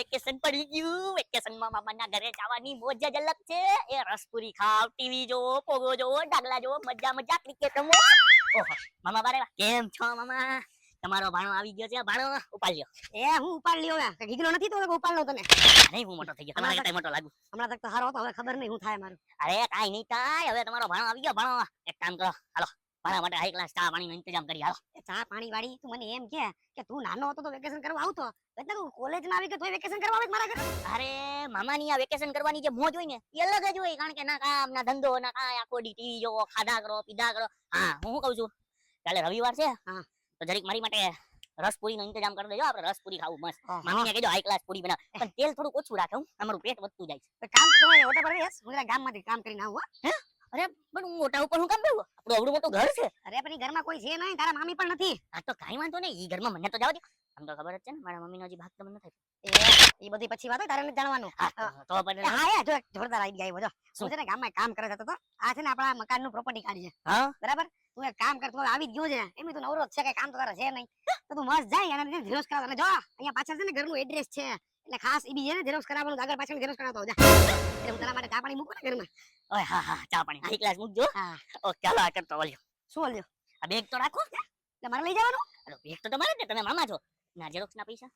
Vacation પડી ગયું. વેકેશનમાં મામાના ઘરે જવાની મોજ જ અલગ છે. એ રસપુરી ખાવ, ટીવી જોવો, પોગો જોવો, ડાગલા જોવો, મજા મજા ક્રિકેટ રમો. ઓહો મામા બારે કેમ છો મામા? તમારો ભાણો આવી ગયો છે. ભાણો ઉપાડ લ્યો. એ હું ઉપાડ લ્યો ને ગીગલો નથી તો ઉપાડ લો તને. નહીં હું મોટો થઈ ગયો. તમારા કરતા મોટો લાગુ. હમણાં તક તો હારો હતો, હવે ખબર નહીં હું થાય મારું. અરે કાઈ નહીં થાય. હવે તમારો ભાણો આવી ગયો. ભાણો એક કામ કરો, હાલો ભાણા માટે હાઈ ક્લાસ ચા પાણીનો ઇંતજામ કરી હાલો. એ ચા પાણી વાળી તું મને એમ કે તું નાનો હતો તો વેકેશન કરવા આવતો, એટલે તું કોલેજમાં આવી કે તોય વેકેશન કરવા આવે છે મારા ઘરે? અરે મામાની આ વેકેશન કરવાની જે મોજ હોય ને એ અલગ જ હોય. કારણ કે ના કામ ના ધંધો ના કાંઈ, આખો દી ટીવી જોવો, ખાધા કરો, પીધા કરો. હા હું શું કહું છું, કાલે રવિવાર છે. હા તો જરીક મારી માટે રસપુરીનો ઇંતજામ કરી દેજો. આપણે રસપુરી ખાવું મસ્ત. મામીને કહેજો હાઈ ક્લાસ પૂરી બનાવ, પણ તેલ થોડું ઓછું રાખે. અમારું પેટ વધતું જાય છે. તો કામ કરવાનું ઓટા પર બેસ, હું ગામમાંથી કામ કરીને આવું. અરે પણ હું મોટા ઉપર હું કામ બેવું? આપણું આવડું મોટું ઘર છે. અરે પણ ઈ ઘરમાં કોઈ છે નહીં, તારા મામી પણ નથી. આ તો કાંઈ વાંધો નહીં, ઈ ઘરમાં મને તો જવા દે. આમ તો ખબર જ છે ને મારા મમ્મીનો હજી ભાગ તો મને નથી. એ બધી પછી વાત હોય, તારે નથી જાણવાનું. તો પણ હા જો એક જોરદાર આઈડિયા આવ્યો જો. હું છે ને ગામમાં કામ કરે જતો તો, આ છે ને આપણા મકાનનું પ્રોપર્ટી કાર્ડ છે. હા બરાબર, તું એક કામ કર, તું આવી જ ગયો છે એમ તું નવરો છે, કઈ કામ તો તારે છે નહીં, તો તું મસ્ત જાય અને ઝેરોક્સ કરાવ. અને જો અહીંયા પાછળ છે ને ઘરનું એડ્રેસ છે, એટલે ખાસ ઈ બી છે ને ઝેરોક્સ કરાવવાનું, આગળ પાછળ ઝેરોક્સ કરાવતો જા. એટલે હું તારા માટે ચા પાણી મૂકું ને ઘરમાં. ઓય હા હા ચા પાણી હાઈ ક્લાસ મૂકજો. હા ઓકે ચાલો આ કરતો ઓલ્યો. શું લ્યો? આ બેગ તો રાખો. એટલે મારે લઈ જવાનું? અરે બેગ તો તમારે જ ને, તમે મામા છો. ના ઝેરોક્સ ના પૈસા.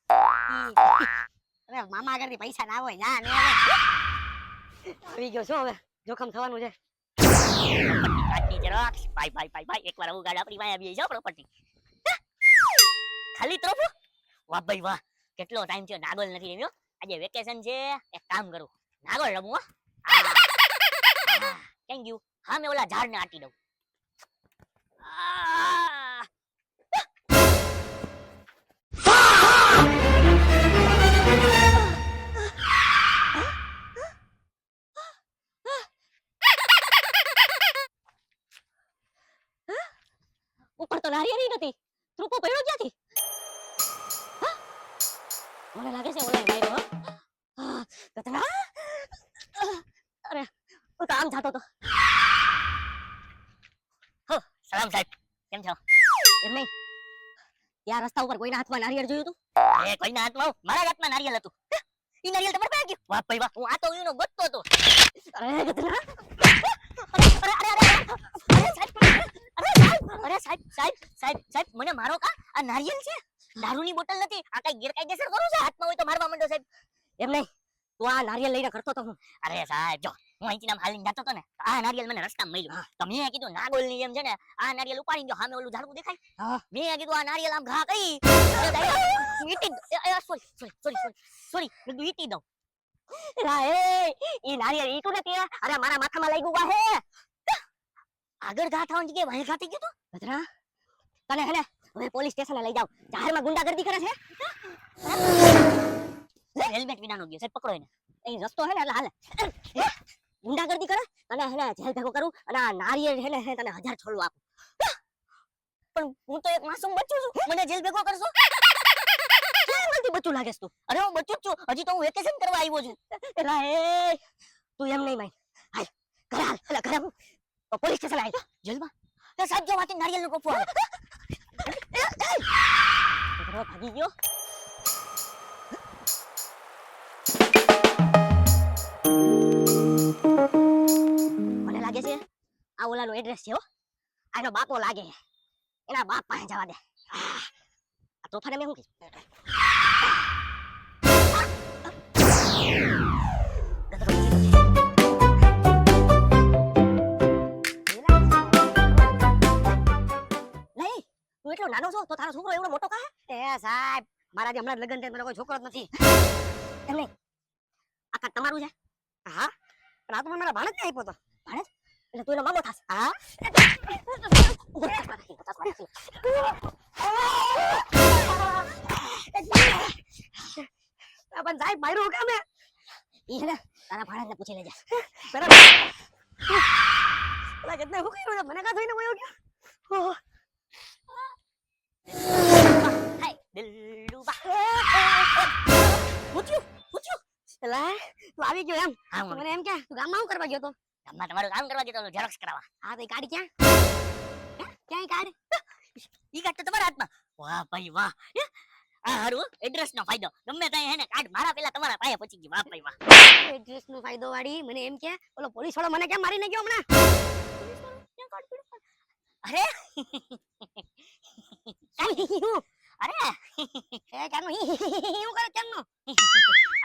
અરે મામા આગળથી પૈસા ના હોય, જા ને આવી ગયો છો, હવે જોખમ થવાનું છે. Property xerox bye bye bye bye. એકવાર આવું ગાડ આપણી પાસે આવી જાવ પ્રોપર્ટી. ખાલી તરફ. વાહ ભાઈ વાહ, કેટલો ટાઈમ થયો નાગોલ નથી રમ્યો. આજે વેકેશન છે, એક કામ કરું, નાગોલ રમું. Thank you. હા મેં ઓલા ઝાડને આટી દઉં. ઉપર તો નારિયેળી નથી, ત્રુપો પડ્યો ક્યાંથી? મને લાગે છે ઓલા માર્યો. કતરા. અરે હું તો આમ જાતો તો. હો સલામ સાહેબ, કેમ છો? એમ નહીં, ત્યાં રસ્તા ઉપર કોઈના હાથમાં નારિયેળ જોયું તું? એ કોઈના હાથમાં? મારા હાથમાં નારિયેળ હતું. ઈ નારિયેળ તમારે પાસે ગયું? વાહ ભાઈ વાહ, હું આ તો એનો ગોતતો હતો. અરે ગધરા, અરે સાહેબ સાહેબ સાહેબ સાહેબ મને મારો કા? આ નારિયેળ છે, દારૂની બોટલ નથી. આ કઈ ગેરકાયદેસર કરું છે? હાથમાં હોય તો મારવા માંડો સાહેબ. એમ નહીં, તું આ નારિયેળ લઈને કરતો તો હું? અરે સાહેબ જો હું અહીંથી આમ હાલીને જતો હતો ને, આ નારિયેળ મને રસ્તામાં મળ્યું. તો મેં કીધું નાગોલની જેમ છે ને આ નારિયેળ ઉપાડીને જો સામે ઓલું ઝાડવું દેખાય. હા મેં કીધું આ નારિયેળ આમ ઘા કરી સોરી મેં ઈટી દઉં. ઈ નારિયેળ ઈટું નથી, અરે મારા માથામાં લાગ્યું વાહે. આગળ ઘા થવાની જગ્યાએ વાહે ઘા થઈ ગયું. ગધરા, તને હેને હવે પોલીસ સ્ટેશને લઈ જાવ. જાહેરમાં ગુંડાગર્દી કરે છે. હેલ્મેટ વિનાનો ગયો સાહેબ, પકડો એને. એ રસ્તો હે ને એટલે હાલે. ગુંડાગર્દી કરે અને હેને જેલ ભેગો કરું અને આ નારિયેળ હેને હે તને 1000 છોડું આપું. પણ હું તો એક માસૂમ બચ્ચું છું, મને જેલ ભેગો કરશો? કેમ બચ્ચું લાગેસ તું? અરે હું બચ્ચું જ છું, હજી તો હું વેકેશન કરવા આવ્યો છું. એલા એ તું એમ નહીં માય, હાલ ઘરે હાલ, એટલે ઘરે હું પોલીસ સ્ટેશન આવી જેલમાં? એ સાહેબ જો વાતી નારિયેળનું કોફું આવે. ભાગી ગયો. મને લાગે છે આ ઓલાનો એડ્રેસ છે હો. આનો બાપો લાગે, એના બાપ પાસે જવા દે. આ તોફાને મેં શું કીધું? નહીં, તું એટલો નાનો છો તો તારો છોકરો એવડો મોટો કાહે? એ સાહેબ મારા જે હમણાં લગ્ન થયા મને કોઈ છોકરો જ નથી. એમ નહીં, આ કાર્ડ તમારું છે? હા, પણ આ તો મને મારા ભાણેજ ને આપ્યો તો. ભાણેજ એટલે તું એનો મામો થાસ? હા. પણ સાહેબ માર્યો કેમ હે? ઈ હે ને તારા ભાણેજને પૂછી લેજે. બરાબર. ઓલા જતને હું કર્યું મને કા થઈને વયો ગયો? હાય દિલરુબા. પૂછ્યું એલા તું આવી ગયો એમ? હા તો મને એમ કે તું ગામમાં શું કરવા ગયો તો? ગામમાં તમારું કામ કરવા જતો ઝેરોક્સ કરાવવા. હા તો એ ગાડી ક્યાં? ક્યાં ઈ ગાડી? ઈ કાઢ તો તમારા હાથમાં. વાહ ભાઈ વાહ, આ હારું એડ્રેસ નો ફાયદો ગમે ત્યાં હે ને કાર્ડ મારા પેલા તમારા પાસે પહોંચી ગયું વાહ ભાઈ વાહ. એડ્રેસ નો ફાયદો વાળી મને એમ કે ઓલો પોલીસ વાળો મને કેમ મારીને ગયો હમણાં? અરે અરે એ કેમ હું કરે કેમ નો?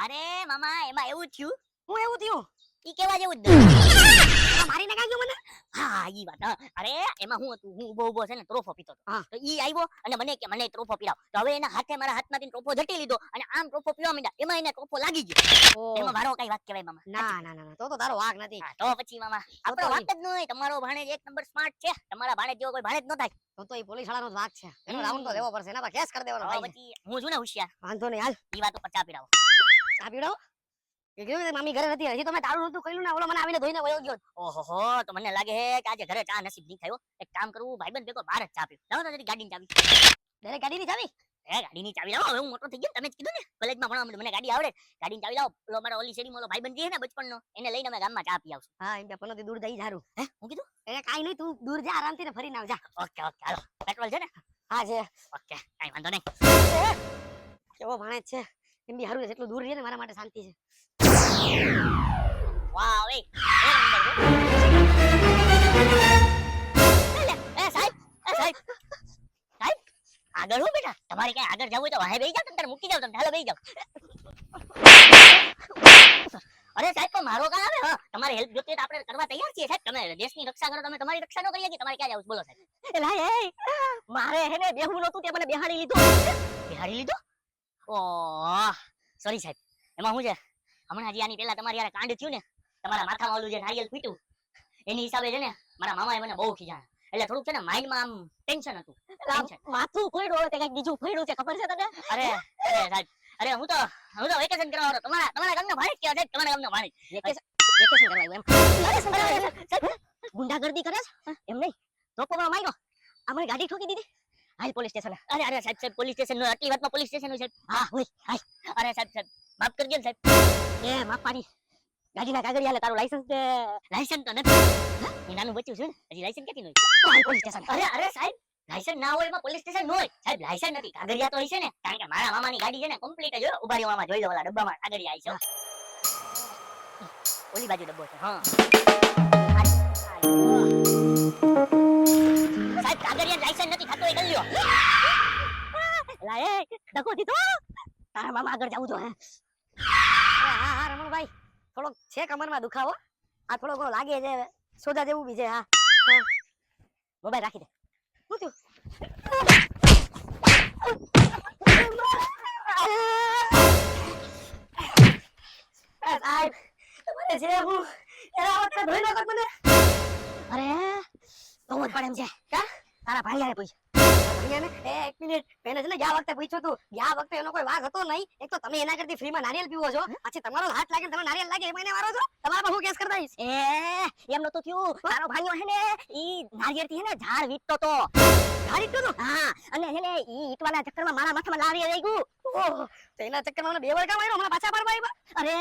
અરે મામા એમાં એવું થયું હું એવું થયું? ઈ કેવા જેવું જ નથી. મારીને કાઈ ગયો મને? હા ઈ વાત હા. અરે એમાં હું હતું હું ઉભો છે ને ત્રોફો પીતો હતો હા. તો ઈ આવ્યો અને મને કે મને ત્રોફો પીરાવ તો હવે એના હાથે મારા હાથમાંથી ત્રોફો ઝટી લીધો અને આમ ત્રોફો પીવા માંડ્યા એમાં એને ત્રોફો લાગી ગયો એમાં મારો કઈ વાત કહેવાય મામા. ના ના ના તો તારો વાંક નથી. હા, તો પછી મામા આપણો વાત જ ન હોય તમારો ભાણેજ એક નંબર સ્માર્ટ છે તમારા ભાણેજ જેવો કોઈ ભાણેજ ન થાય. તો એ પોલીસ વાળાનો જ વાંક છે. એનો રાઉન્ડ તો લેવો પડશે એના પર કેસ કરી દેવાનો તો ભાઈ. પછી હું છું ને હોશિયાર વાંધો નહીં હાલ ઈ વાત ઉપર ચા પીરાવો. ચા પીવડાવો. એ કીધું કે મામી ઘરે નથી હજી તો મેં તાળું નતું ખોલ્યું ને ઓલો મને આવીને ધોઈને વયો ગયો. ઓહોહો તો મને લાગે છે કે આજે ઘરે ચા નસીબ નહીં થયો. એક કામ કરવું ભાઈબંધ ભેગો બહાર જ ચા પીવું. લાવો તો જરી ગાડીની ચાવી. ડાયરેક્ટ ગાડીની ચાવી? ગાડીની ચાવી લાવો હવે હું મોટો થઈ ગયો તમે જ કીધું ને કોલેજમાં ભણવા માંડ્યો મને ગાડી આવડે ગાડીની ચાવી લાવો ઓલો મારો ઓલી શેરીમાં ઓલો ભાઈબંધ છે ને બચપણનો એને લઈને અમે ગામમાં ચા પી આવશું. હા એમ કે પનોતી દૂર જઈ જારું. હે હું કીધું એને કાઈ નહીં તું દૂર જા આરામથી ને ફરીને આવજા. ઓકે ઓકે હાલો પેટ્રોલ છે ને હા છે. ઓકે કાઈ વાંધો નહીં. કેવો ભાણેજ છે એમ બી હારું છે જેટલું દૂર રહે ને મારા માટે શાંતિ છે. વાહ એ સાહેબ સાહેબ સાહેબ આગળ હો બેટા તમારે ક્યાંય આગળ જવું હોય તો વાહે બેસી જાવ તમે મૂકી જાવ તમે હાલો બેસી જાવ. અરે સાહેબ પણ મારો કામ આવે હા તમારે હેલ્પ જોતી હોય તો આપણે કરવા તૈયાર છીએ સાહેબ તમે દેશની રક્ષા કરો તમે તમારી રક્ષા ન કરી શકીએ તમારે ક્યાં જાવ બોલો સાહેબ. એલા એ મારે હે ને બેહવું નતું તે મને બેહાડી લીધો. બિહારી લીધો ઓહ સોરી સાહેબ એમાં શું છે હમણાં હજી આની પહેલા તમારી યાર કાંડ થયું ને તમારા માથામાં ઓલું જે નારિયેલ ફૂટ્યું એની હિસાબે છે ને મારા મામાએ મને બહુ ખીજાણા એટલે થોડુંક છે ને માઇન્ડમાં આમ ટેન્શન હતું. માથું ફોડ્યું હોય તે કઈક બીજું ફોડ્યું છે ખબર છે તને? અરે અરે સાહેબ અરે હું તો વેકેશન કરવા આવ્યો તમારા ગામનો ભાણેજ કેવા સાહેબ તમારા ગામનો ભાણેજ વેકેશન કરવા આવ્યો એમ. ગુંડાગર્દી કરે છે એમ નહીં ધોકો માર્યો અમારી ગાડી ઠોકી દીધી. હાલ પોલીસ સ્ટેશન. અરે અરે સાહેબ સાહેબ પોલીસ સ્ટેશન નો આટલી વાતમાં પોલીસ સ્ટેશન છે. હા હોય હાય. અરે સાહેબ સાહેબ માફ કરજો ને સાહેબ. એ માપાની ગાડીના કાગળિયા લે તારું લાયસન્સ દે. લાયસન્સ તો નથી હું નાનું બચ્ચું છું ને હજી લાયસન્સ ક્યાંથી નો હાલ પોલીસ સ્ટેશન. અરે અરે સાહેબ લાયસન્સ ના હોય એમાં પોલીસ સ્ટેશન ન હોય સાહેબ લાયસન્સ નથી કાગળિયા તો હશે ને કારણ કે મારા મામાની ગાડી છે ને કમ્પ્લીટ જ ઉભા રહ્યો મામા જોઈ લો ઓલા ડબ્બામાં કાગળિયા આવી છે ઓલી બાજુ ડબ્બો છે હા સાહેબ કાગળિયા લાયસન્સ નથી થતો એ કરી લ્યો. લાય ડકો દીધો તારા મામા આગળ જાવું તો હે. હા હા રમણભાઈ થોડોક છે કમરમાં દુખાવો આ થોડો ઘણો લાગે છે સોજા જેવું બી છે. હા મોબાઈલ રાખી દે. શું થયું? સાહેબ મને છે હું એના વખતે ધોઈ નાખો મને. અરે બહુ જ પડે એમ છે કા તારા ભાઈ પૂછ એક મિનિટ મેને છે ને ગયા વખતે પૂછ્યું તું ગયા વખતે એનો કોઈ વાગ હતો નહીં. એક તો તમે એના કરતી ફ્રીમાં નારિયેલ પીવો છો પછી તમારો હાથ લાગે તમે નારિયેલ લાગે એમાં એને મારો છો તમારા પર હું કેસ કરી દઈશ. એ એમ નતું થયું તારો ભાઈઓ હે ને ઈ નારિયેળ થી હે ને ઝાડ વીટતો તો. ઝાડ વીટતો તો? હા અને હે ને ઈ ઈટવાના ચક્કરમાં મારા માથામાં નારિયેળ આવી ગયું. ઓહ તો એના ચક્કરમાં મને બે વળકા માર્યો હમણાં પાછા પાડવા આવ્યા. અરે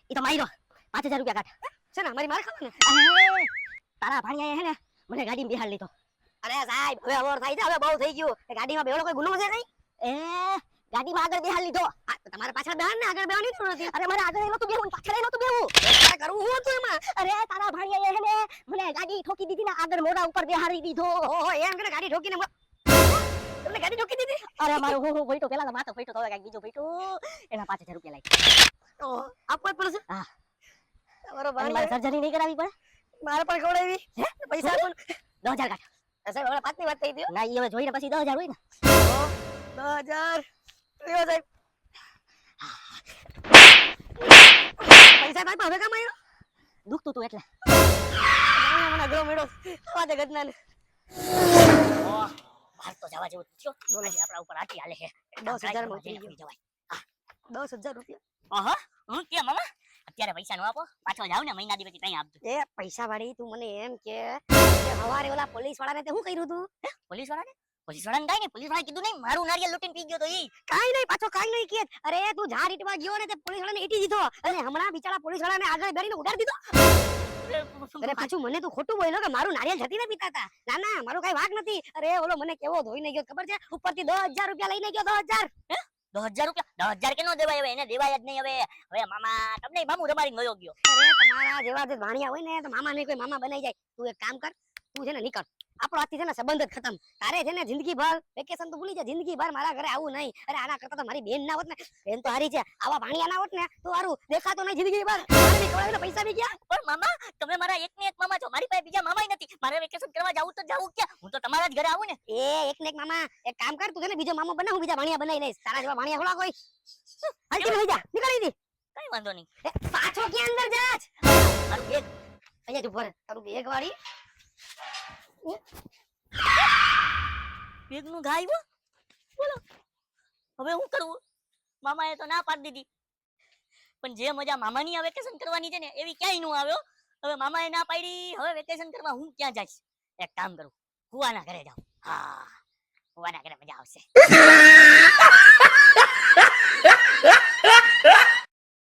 ઈ તો માર્યો 5000 રૂપિયા કાઢ છે ને મારી માર ખાવ ને. અરે તારા ભાણિયાએ હે ને મને ગાડીમાં બેહાડ લીધો. અરે સાહેબ હવે અવર થાય છે હવે બહુ થઈ ગયું ગાડીમાં બેહવાનો કોઈ ગુનો છે નહીં? એ ગાડીમાં આગળ બેહાડ લીધો. તમારે પાછળ બેહાડ ને આગળ બેહવાની જરૂર નથી. અરે મારે આગળ નહોતું બેહવું પાછળ નહોતું બેહવું. શું કરવું હું હતું એમાં? અરે તારા ભાણિયાએ હે ને મને ગાડી ઠોકી દીધી ને આગળ મોઢા ઉપર બેહાડી દીધો. ઓહો એમ કે ગાડી ઠોકીને તમને ગાડી ઠોકી દીધી? અરે મારો હું ભઈટો પેલા તો માથો ભઈટો તો હવે કાંઈક બીજો ભઈટો એના 5000 રૂપિયા લાગી. ઓહો આપવા જ પડશે. હા તમારો ભાણિયો સર્જરી નહીં કરાવી પડે? મારે પણ ખવડાવી હે પૈસા પણ 10000 કાઢ. સાહેબ હવે 5 ની વાત થઈ ગઈ. ના ઈ હવે જોઈને પછી 10000 હોય ને. 10000 લ્યો સાહેબ. પૈસા ભાઈ હવે કામ આવ્યો? દુખતું તું એટલે. મને ગળો મેળો આવા દે ગદનાને. ઓહ બહાર તો જવા જેવું થયો બોલે છે આપણા ઉપર આટી હાલે છે 10000 માં ઉતરી જવાય. 10000 રૂપિયા. ઓહો હું કે મામા અત્યારે પૈસા નો આપો પાછો જાવ ને મહિના દી પછી તઈ આપજો. એ પૈસા વાળી તું મને એમ કે હવારે ઓલા પોલીસ વાળાને તે શું કર્યું તું? પોલીસ વાળાને કાઈ નહીં પોલીસ વાળાએ કીધું નહીં મારું નારિયેલ લૂટીને પી ગયો તો ઈ. કાઈ નહીં પાછો કાઈ નહીં કે અરે તું ઝાડ ઈટવા ગયો ને તે પોલીસ વાળાને ઈટી દીધો અને હમણાં બિચારા પોલીસ વાળાને આગળ બેરીને ઉડાડી દીધો. અરે પાછું મને તું ખોટું બોલ્યો કે મારું નારિયેળ જતી ને પીતા હતા. ના ના, મારું કઈ વાંક નથી. અરે ઓલો મને કેવો ધોઈને ગયો ખબર છે, ઉપરથી 10,000 રૂપિયા લઈને ગયો. 10,000. 10,000 રૂપિયા? 10,000 કેનો દેવાય? હવે એને દેવાય જ નહીં. હવે મામા તમને મામું રમાડી ગયો ગયો. અરે તમારા જેવા જે ભાણિયા હોય ને તો મામા ને કોઈ મામા બનાઈ જાય. તું એક કામ કર, તું છે ને નીકળ. આપણો આજથી છે ને સંબંધ જ ખતમ. તારે છે ને જિંદગી ભર વેકેશન તો ભૂલી જા, જિંદગી ભર મારા ઘરે આવું નહીં. અરે આના કરતા તો મારી બેન ના હોત ને, બેન તો હારી છે, આવા ભાણિયા ના હોત ને તો હારું દેખાતો નહીં જિંદગી ભર. મારે બી ખવડાવીને પૈસા બી ગયા. પણ મામા તમે મારા એક ને એક મામા છો, મારી પાસે બીજા મામાય નથી. મારે વેકેશન કરવા જાવું તો જાવું ક્યાં? હું તો તમારા જ ઘરે આવું ને. એક ને એક મામા, એક કામ કર, તું છે ને બીજો મામો બના, હું બીજા ભાણિયા બનાવી લઈશ. તારા જેવા ભાણિયા થોડા કોઈ. હાલતી લઈ જા, નીકળી દી. કઈ વાંધો નહીં. પાછો ક્યાં અંદર જાચ? મારું બેગ અહીંયા જ ઉભો રહે. તારું બેગ વાળી બેગ નું ગાયું. બોલો હવે હું કરવું? મામાએ તો ના પાડી દીધી, પણ જે મજા મામાની આ વેકેશન કરવાની છે ને એવી ક્યાંય નું આવ્યો. હવે મામાએ ના પાડી, હવે વેકેશન કરવા હું ક્યાં જઈશ? એક કામ કરું, ફુવાના ઘરે જાઉં. હા, ફુવાના ઘરે મજા આવશે.